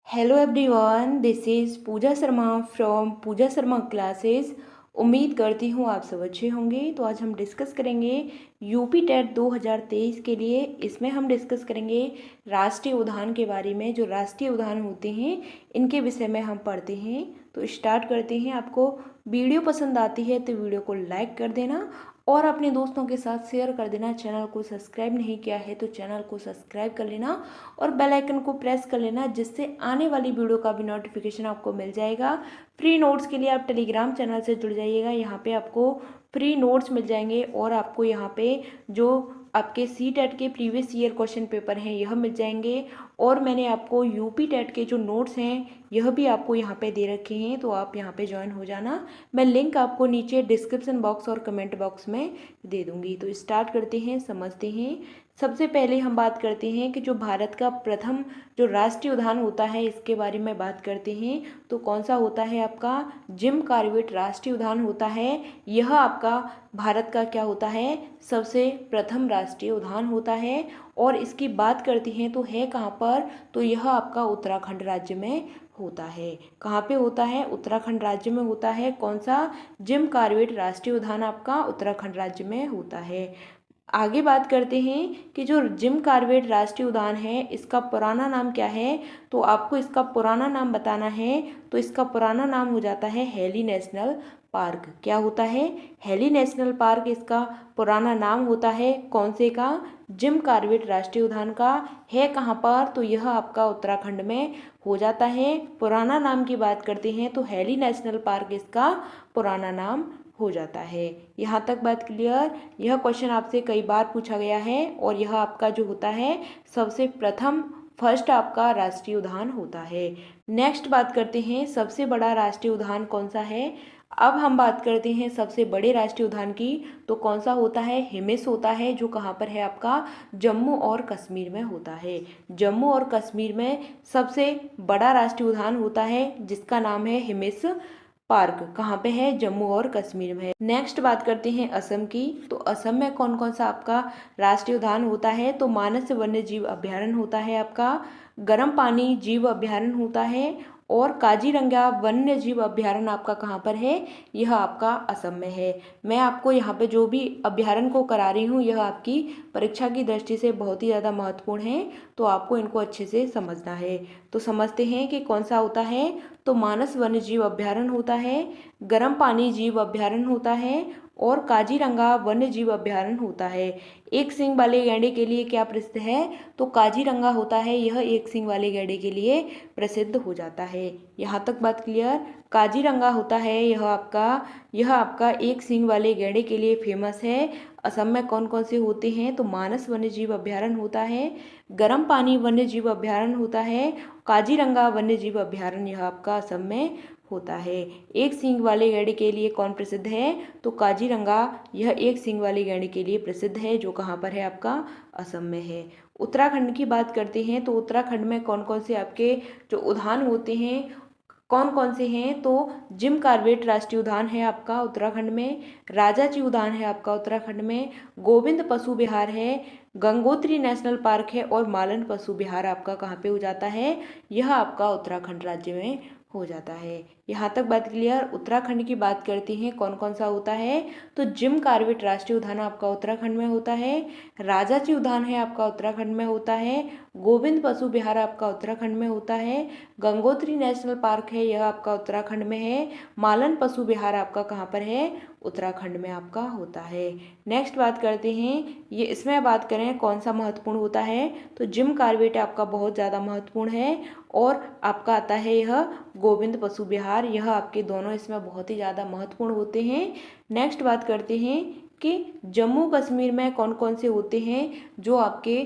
Hello everyone, this is Pooja Sharma from Pooja Sharma classes. उम्मीद करती हूँ आप सब अच्छे होंगे। तो आज हम डिस्कस करेंगे यूपी टेट 2023 के लिए। इसमें हम डिस्कस करेंगे राष्ट्रीय उद्यान के बारे में। जो राष्ट्रीय उद्यान होते हैं इनके विषय में हम पढ़ते हैं। तो स्टार्ट करते हैं। आपको वीडियो पसंद आती है तो वीडियो को लाइक कर देना और अपने दोस्तों के साथ शेयर कर देना। चैनल को सब्सक्राइब नहीं किया है तो चैनल को सब्सक्राइब कर लेना और बेल आइकन को प्रेस कर लेना, जिससे आने वाली वीडियो का भी नोटिफिकेशन आपको मिल जाएगा। फ्री नोट्स के लिए आप टेलीग्राम चैनल से जुड़ जाइएगा। यहाँ पे आपको फ्री नोट्स मिल जाएंगे और आपको यहाँ पे जो आपके सी टेट के प्रीवियस ईयर क्वेश्चन पेपर हैं यह मिल जाएंगे। और मैंने आपको यूपी टेट के जो नोट्स हैं यह भी आपको यहाँ पे दे रखे हैं, तो आप यहाँ पे ज्वाइन हो जाना। मैं लिंक आपको नीचे डिस्क्रिप्शन बॉक्स और कमेंट बॉक्स में दे दूँगी। तो स्टार्ट करते हैं, समझते हैं। सबसे पहले हम बात करते हैं कि जो भारत का प्रथम जो राष्ट्रीय उद्यान होता है इसके बारे में बात करते हैं। तो कौन सा होता है आपका जिम कॉर्बेट राष्ट्रीय उद्यान होता है। यह आपका भारत का क्या होता है, सबसे प्रथम राष्ट्रीय उद्यान होता है। और इसकी बात करते हैं तो है कहाँ पर, तो यह आपका उत्तराखंड राज्य में होता है। कहाँ पे होता है, उत्तराखंड राज्य में होता है। कौन सा जिम कॉर्बेट राष्ट्रीय उद्यान आपका उत्तराखंड राज्य में होता है। आगे बात करते हैं कि जो जिम कॉर्बेट राष्ट्रीय उद्यान है इसका पुराना नाम क्या है। तो आपको इसका पुराना नाम बताना है। तो इसका पुराना नाम हो जाता है हेली नेशनल पार्क। क्या होता है, हेली नेशनल पार्क इसका पुराना नाम होता है। कौन से का, जिम कॉर्बेट राष्ट्रीय उद्यान का। है कहाँ पर, तो यह आपका उत्तराखंड में हो जाता है। पुराना नाम की बात करते हैं तो हेली नेशनल पार्क इसका पुराना नाम हो जाता है। यहाँ तक बात क्लियर। यह क्वेश्चन आपसे कई बार पूछा गया है और यह आपका जो होता है सबसे प्रथम फर्स्ट आपका राष्ट्रीय उद्यान होता है। नेक्स्ट बात करते हैं सबसे बड़ा राष्ट्रीय उद्यान कौन सा है। अब हम बात करते हैं सबसे बड़े राष्ट्रीय उद्यान की। तो कौन सा होता है, हिमिस होता है, जो कहाँ पर है आपका जम्मू और कश्मीर में होता है। जम्मू और कश्मीर में सबसे बड़ा राष्ट्रीय उद्यान होता है जिसका नाम है हिमिस पार्क। कहाँ पे है, जम्मू और कश्मीर में है। नेक्स्ट बात करते हैं असम की। तो असम में कौन कौन सा आपका राष्ट्रीय उद्यान होता है। तो मानस वन्य जीव अभ्यारण्य होता है आपका, गर्म पानी जीव अभ्यारण्य होता है और काजीरंगा वन्य जीव अभ्यारण्य आपका कहाँ पर है, यह आपका असम में है। मैं आपको यहाँ पे जो भी अभ्यारण्य को करा रही हूँ यह आपकी परीक्षा की दृष्टि से बहुत ही ज़्यादा महत्वपूर्ण है, तो आपको इनको अच्छे से समझना है। तो समझते हैं कि कौन सा होता है। तो मानस वन्य जीव अभ्यारण्य होता है, गर्म पानी जीव अभ्यारण्य होता है और काजीरंगा वन्य जीव अभ्यारण्य होता है। एक सींग वाले गैंडे के लिए क्या प्रसिद्ध है, तो काजीरंगा होता है, यह एक सींग वाले गैंडे के लिए प्रसिद्ध हो जाता है। यहाँ तक बात क्लियर। काजीरंगा होता है यह आपका एक सींग वाले गैंडे के लिए फेमस है। असम में कौन कौन से होते हैं, तो मानस वन्य जीव अभ्यारण्य होता है, गर्म पानी वन्य जीव अभ्यारण्य होता है, काजीरंगा वन्य जीव अभ्यारण्य यह आपका असम में होता है। एक सींग वाले गैंडे के लिए कौन प्रसिद्ध है, तो काजीरंगा यह एक सींग वाले गैंडे के लिए प्रसिद्ध है, जो कहाँ पर है आपका असम में है। उत्तराखंड की बात करते हैं तो उत्तराखंड में कौन कौन से आपके जो उद्यान होते हैं कौन कौन से हैं। तो जिम कॉर्बेट राष्ट्रीय उद्यान है आपका उत्तराखंड में, राजाजी उद्यान है आपका उत्तराखंड में, गोविंद पशु विहार है, गंगोत्री नेशनल पार्क है और मालन पशु विहार आपका कहाँ पे हो जाता है, यह आपका उत्तराखंड राज्य में हो जाता है। यहाँ तक बात क्लियर। उत्तराखंड की बात करते हैं कौन कौन सा होता है। तो जिम कॉर्बेट राष्ट्रीय उद्यान आपका उत्तराखंड में होता है, राजाजी उद्यान है आपका उत्तराखंड में होता है, गोविंद पशु विहार आपका उत्तराखंड में होता है, गंगोत्री नेशनल पार्क है यह आपका उत्तराखंड में है, मालन पशु विहार आपका कहाँ पर है, उत्तराखंड में आपका होता है। नेक्स्ट बात करते हैं, ये इसमें बात करें कौन सा महत्वपूर्ण होता है। तो जिम कॉर्बेट आपका बहुत ज़्यादा महत्वपूर्ण है और आपका आता है यह गोविंद पशु विहार, यह आपके दोनों इसमें बहुत ही ज़्यादा महत्वपूर्ण होते हैं। नेक्स्ट बात करते हैं कि जम्मू कश्मीर में कौन कौन से होते हैं जो आपके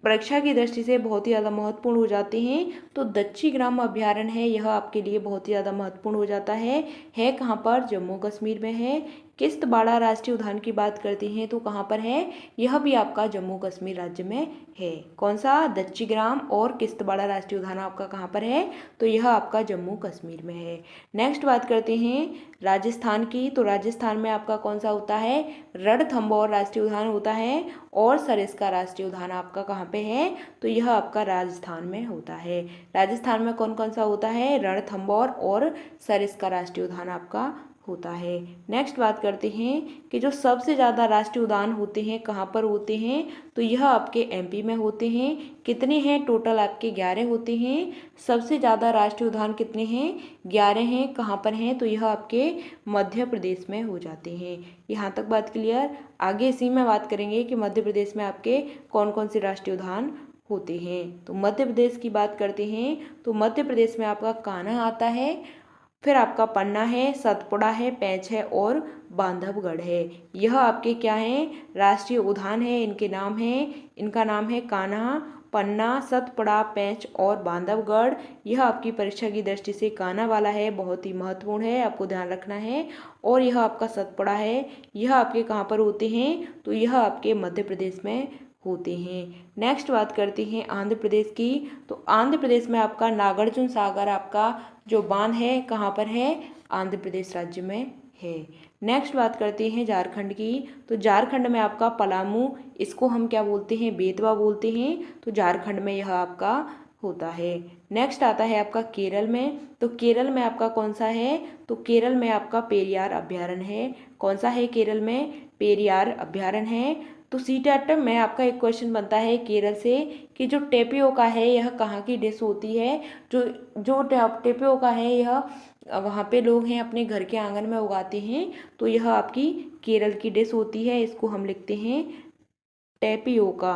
परीक्षा की दृष्टि से बहुत ही ज़्यादा महत्वपूर्ण हो जाते हैं। तो दच्ची ग्राम अभ्यारण्य है, यह आपके लिए बहुत ही ज़्यादा महत्वपूर्ण हो जाता है। कहाँ पर, जम्मू कश्मीर में है। किश्तवाड़ा राष्ट्रीय उद्यान की बात करते हैं तो कहाँ पर है, यह भी आपका जम्मू कश्मीर राज्य में है। कौन सा, दच्चीग्राम और किश्तवाड़ा राष्ट्रीय उद्यान आपका कहाँ पर है, तो यह आपका जम्मू कश्मीर में है। नेक्स्ट बात करते हैं राजस्थान की, तो राजस्थान में आपका कौन सा होता है, रणथंभौर राष्ट्रीय उद्यान होता है और सरिस्का राष्ट्रीय उद्यान आपका कहाँ पे है, तो यह आपका राजस्थान में होता है। राजस्थान में कौन कौन सा होता है, रणथंभौर और सरिस्का राष्ट्रीय उद्यान आपका होता है। नेक्स्ट बात करते हैं कि जो सबसे ज़्यादा राष्ट्रीय उद्यान होते हैं कहाँ पर होते हैं, तो यह आपके एमपी में होते हैं। कितने हैं, टोटल आपके 11 होते हैं। सबसे ज़्यादा राष्ट्रीय उद्यान कितने हैं, 11 हैं। कहाँ पर हैं, तो यह आपके मध्य प्रदेश में हो जाते हैं। यहाँ तक बात क्लियर। आगे इसी में बात करेंगे कि मध्य प्रदेश में आपके कौन कौन से राष्ट्रीय उद्यान होते हैं। तो मध्य प्रदेश की बात करते हैं तो मध्य प्रदेश में आपका कान्हा आता है, फिर आपका पन्ना है, सतपुड़ा है, पेंच है और बांधवगढ़ है। यह आपके क्या हैं, राष्ट्रीय उद्यान है। इनका नाम है कान्हा, पन्ना, सतपुड़ा, पेंच और बांधवगढ़। यह आपकी परीक्षा की दृष्टि से कान्हा वाला है, बहुत ही महत्वपूर्ण है, आपको ध्यान रखना है। और यह आपका सतपुड़ा है, यह आपके कहाँ पर होते हैं, तो यह आपके मध्य प्रदेश में होते हैं। नेक्स्ट बात करते हैं आंध्र प्रदेश की, तो आंध्र प्रदेश में आपका नागार्जुन सागर आपका जो बांध है कहाँ पर है, आंध्र प्रदेश राज्य में है। नेक्स्ट बात करते हैं झारखंड की, तो झारखंड में आपका पलामू, इसको हम क्या बोलते हैं, बेतवा बोलते हैं, तो झारखंड में यह आपका होता है। नेक्स्ट आता है आपका केरल में, तो केरल में आपका कौन सा है, तो केरल में आपका पेरियार अभ्यारण्य है। कौन सा है, केरल में पेरियार अभ्यारण्य है। तो सीटेट में आपका एक क्वेश्चन बनता है केरल से कि जो टेपियोका है यह कहाँ की डिश होती है। जो जो टेपियोका है यह वहाँ पे लोग हैं अपने घर के आंगन में उगाते हैं, तो यह आपकी केरल की डिश होती है। इसको हम लिखते हैं टेपियोका,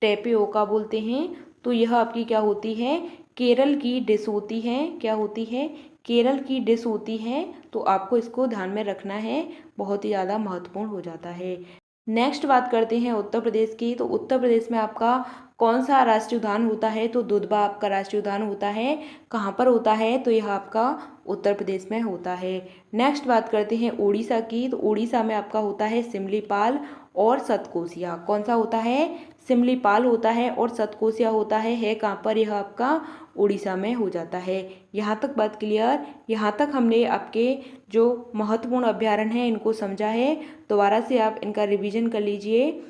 टेपियोका बोलते हैं। तो यह आपकी क्या होती है, केरल की डिश होती है। क्या होती है, केरल की डिश होती है। तो आपको इसको ध्यान में रखना है, बहुत ही ज़्यादा महत्वपूर्ण हो जाता है। नेक्स्ट बात करते हैं उत्तर प्रदेश की, तो उत्तर प्रदेश में आपका कौन सा राष्ट्रीय उद्यान होता है, तो दुधवा आपका राष्ट्रीय उद्यान होता है। कहाँ पर होता है, तो यह आपका उत्तर प्रदेश में होता है। नेक्स्ट बात करते हैं उड़ीसा की, तो उड़ीसा में आपका होता है सिमलीपाल और सतकोसिया। कौन सा होता है, सिमलीपाल होता है और सतकोसिया होता है कहाँ पर, यह आपका उड़ीसा में हो जाता है। यहाँ तक बात क्लियर। यहाँ तक हमने आपके जो महत्वपूर्ण अभ्यारण्य हैं इनको समझा है। दोबारा से आप इनका रिवीजन कर लीजिए।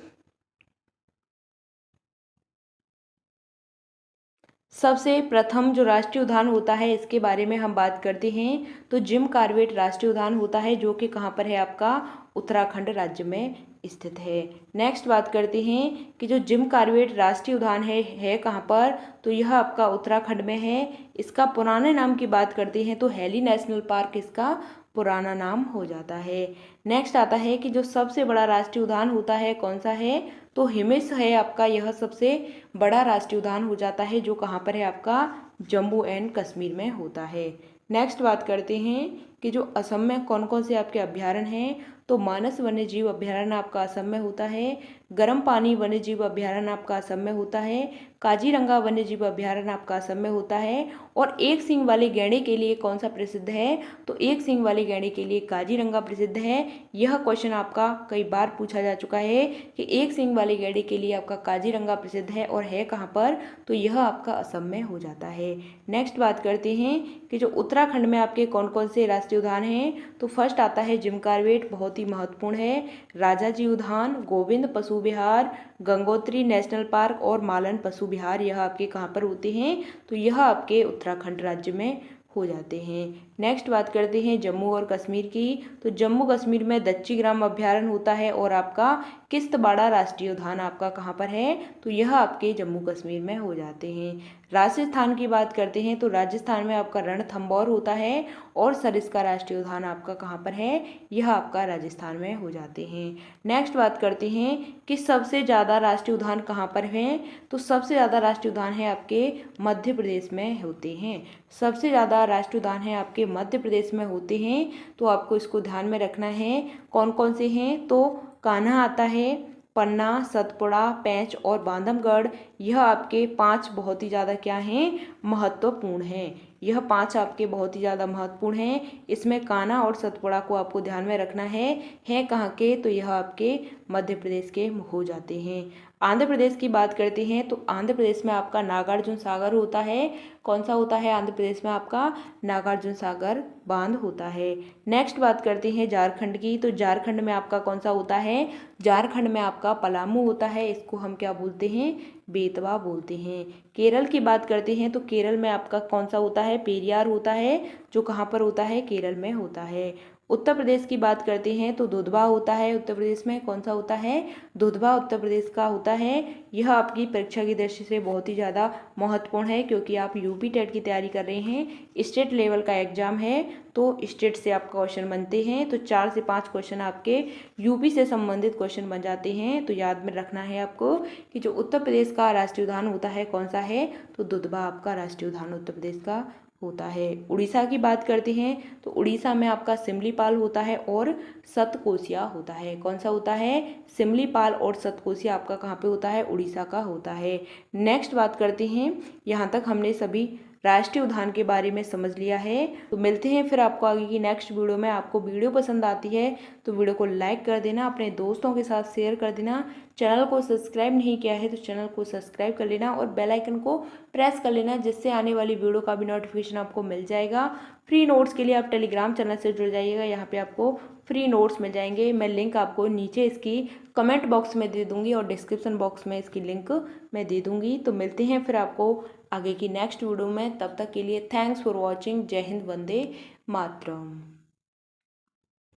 सबसे प्रथम जो राष्ट्रीय उद्यान होता है इसके बारे में हम बात करते हैं, तो जिम कॉर्बेट राष्ट्रीय उद्यान होता है जो कि कहाँ पर है, आपका उत्तराखंड राज्य में स्थित है। नेक्स्ट बात करते हैं कि जो जिम कॉर्बेट राष्ट्रीय उद्यान है कहाँ पर, तो यह आपका उत्तराखंड में है। इसका पुराने नाम की बात करते हैं तो हैली नेशनल पार्क इसका पुराना नाम हो जाता है। नेक्स्ट आता है कि जो सबसे बड़ा राष्ट्रीय उद्यान होता है कौन सा है, तो हिमिस है आपका, यह सबसे बड़ा राष्ट्रीय उद्यान हो जाता है जो कहाँ पर है, आपका जम्मू एंड कश्मीर में होता है। नेक्स्ट बात करते हैं कि जो असम में कौन कौन से आपके अभ्यारण्य हैं, तो मानस वन्यजीव अभ्यारण्य आपका असम में होता है, गर्म पानी वन्यजीव अभ्यारण्य आपका असम में होता है, काजीरंगा वन्यजीव अभ्यारण्य आपका असम में होता है। और एक सींग वाले गैंडे के लिए कौन सा प्रसिद्ध है, तो एक सींग वाले गैंडे के लिए काजीरंगा प्रसिद्ध है। यह क्वेश्चन आपका कई बार पूछा जा चुका है कि एक सींग वाले गैंडे के लिए आपका काजीरंगा प्रसिद्ध है और है कहाँ पर, तो यह आपका असम में हो जाता है। नेक्स्ट बात करते हैं कि जो उत्तराखंड में आपके कौन कौन से राष्ट्रीय उद्यान हैं, तो फर्स्ट आता है जिम कॉर्बेट, बहुत ही महत्वपूर्ण है, राजाजी उद्यान, गोविंद पशु विहार, गंगोत्री नेशनल पार्क और मालन पशु विहार। यह आपके कहाँ पर होते हैं, तो यह आपके उत्तराखंड राज्य में हो जाते हैं। नेक्स्ट बात करते हैं जम्मू और कश्मीर की, तो जम्मू कश्मीर में दच्चीग्राम अभ्यारण्य होता है और आपका किश्तवाड़ा राष्ट्रीय उद्यान आपका कहाँ पर है, तो यह आपके जम्मू कश्मीर में हो जाते हैं। राजस्थान की बात करते हैं तो राजस्थान में आपका रणथंभौर होता है और सरिस्का राष्ट्रीय उद्यान आपका कहाँ पर है, यह आपका राजस्थान में हो जाते हैं। नेक्स्ट बात करते हैं कि सबसे ज़्यादा राष्ट्रीय उद्यान कहाँ पर हैं, तो सबसे ज़्यादा राष्ट्रीय उद्यान है आपके मध्य प्रदेश में होते हैं। सबसे ज़्यादा राष्ट्रीय उद्यान है आपके मध्य प्रदेश में होते हैं, तो आपको इसको ध्यान में रखना है। कौन कौन से हैं, तो कान्हा आता है, पन्ना, सतपुड़ा, पेंच और बांधवगढ़, यह आपके 5 बहुत ही ज़्यादा क्या हैं, महत्वपूर्ण हैं। यह 5 आपके बहुत ही ज़्यादा महत्वपूर्ण हैं। इसमें कान्हा और सतपुड़ा को आपको ध्यान में रखना है कहाँ के, तो यह आपके मध्य प्रदेश के हो जाते हैं। आंध्र प्रदेश की बात करते हैं तो आंध्र प्रदेश में आपका नागार्जुन सागर होता है। कौन सा होता है आंध्र प्रदेश में आपका, नागार्जुन सागर बांध होता है। नेक्स्ट बात करते हैं झारखंड की, तो झारखंड में आपका कौन सा होता है, झारखंड में आपका पलामू होता है। इसको हम क्या बोलते हैं, बेतवा बोलते हैं। केरल की बात करते हैं तो केरल में आपका कौन सा होता है, पेरियार होता है, जो कहाँ पर होता है, केरल में होता है। उत्तर प्रदेश की बात करते हैं तो दुधवा होता है। उत्तर प्रदेश में कौन सा होता है, दुधवा उत्तर प्रदेश का होता है। यह आपकी परीक्षा की दृष्टि से बहुत ही ज़्यादा महत्वपूर्ण है, क्योंकि आप यूपी टेट की तैयारी कर रहे हैं, स्टेट लेवल का एग्जाम है, तो स्टेट से आपका क्वेश्चन बनते हैं। तो 4 से 5 क्वेश्चन आपके यूपी से संबंधित क्वेश्चन बन जाते हैं। तो याद में रखना है आपको कि जो उत्तर प्रदेश का राष्ट्रीय उद्यान होता है कौन सा है, तो दुधवा आपका राष्ट्रीय उद्यान उत्तर प्रदेश का होता है। उड़ीसा की बात करते हैं तो उड़ीसा में आपका सिमलीपाल होता है और सतकोसिया होता है। कौन सा होता है, सिमलीपाल और सतकोसिया आपका कहाँ पे होता है, उड़ीसा का होता है। नेक्स्ट बात करते हैं, यहाँ तक हमने सभी राष्ट्रीय उद्यान के बारे में समझ लिया है। तो मिलते हैं फिर आपको आगे की नेक्स्ट वीडियो में। आपको वीडियो पसंद आती है तो वीडियो को लाइक कर देना, अपने दोस्तों के साथ शेयर कर देना। चैनल को सब्सक्राइब नहीं किया है तो चैनल को सब्सक्राइब कर लेना और बेल आइकन को प्रेस कर लेना, जिससे आने वाली वीडियो का भी नोटिफिकेशन आपको मिल जाएगा। फ्री नोट्स के लिए आप टेलीग्राम चैनल से जुड़ जाइएगा, यहाँ पे आपको फ्री नोट्स मिल जाएंगे। मैं लिंक आपको नीचे इसकी कमेंट बॉक्स में दे दूंगी और डिस्क्रिप्शन बॉक्स में इसकी लिंक मैं दे दूंगी। तो मिलते हैं फिर आपको आगे की नेक्स्ट वीडियो में। तब तक के लिए थैंक्स फॉर वॉचिंग। जय हिंद, वंदे मातरम।